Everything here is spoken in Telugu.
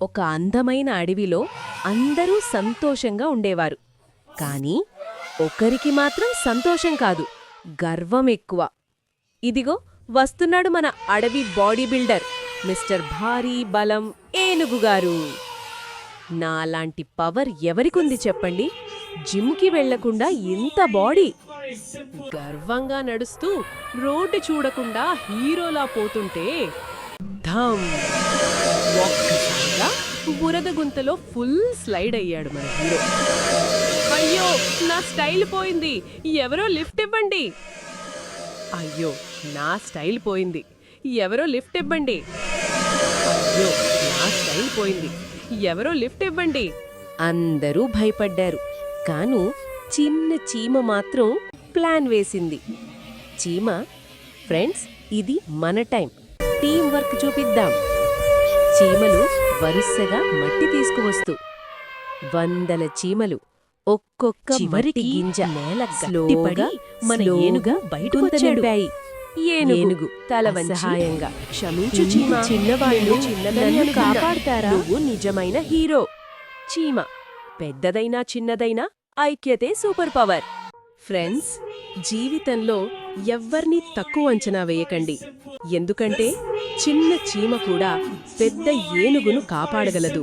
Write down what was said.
ఒక అందమైన అడవిలో అందరూ సంతోషంగా ఉండేవారు. కాని ఒకరికి మాత్రం సంతోషం కాదు, గర్వం ఎక్కువ. ఇదిగో వస్తున్నాడు మన అడవి బాడీ బిల్డర్ మిస్టర్ భారీ బలం ఏనుగుగారు. నాలాంటి పవర్ ఎవరికుంది చెప్పండి? జిమ్కి వెళ్లకుండా ఇంత బాడీ, గర్వంగా నడుస్తూ రోడ్డు చూడకుండా హీరోలా పోతుంటే ధమ్! ఒక్కసారిగా బురద గుంతలో ఫుల్ స్లైడ్ అయ్యాడు మన హీరో. అయ్యో, నా స్టైల్ పోయింది, ఎవరో లిఫ్ట్ ఇవ్వండి. అయ్యో, నా స్టైల్ పోయింది, ఎవరో లిఫ్ట్ ఇవ్వండి. అయ్యో, నా స్టైల్ పోయింది, ఎవరో లిఫ్ట్ ఇవ్వండి. అందరూ భయపడ్డారు. కాను చిన్న చీమ మాత్రం ప్లాన్ వేసింది. చీమ, ఫ్రెండ్స్, ఇది మన టైం, టీం వర్క్ చూపిద్దాం. చీమలు వరుసగా మట్టి తీసుకువస్తూ, వందల చీమలు ఒక్కొక్క మట్టి గింజ స్లోగా మన ఏనుగా బయటకు చంపాయి. ఏనుగు తల వంచి సహాయంగా, క్షమించు చీమ, చిన్నవాళ్ళు నన్ను కాపాడతారా? నువ్వు నిజమైన హీరో. చీమ, పెద్దదైనా చిన్నదైనా ఐక్యతే సూపర్ పవర్. ఫ్రెండ్స్, జీవితంలో ఎవ్వర్నీ తక్కువ అంచనా వేయకండి. ఎందుకంటే చిన్న చీమ కూడా పెద్ద ఏనుగును కాపాడగలదు.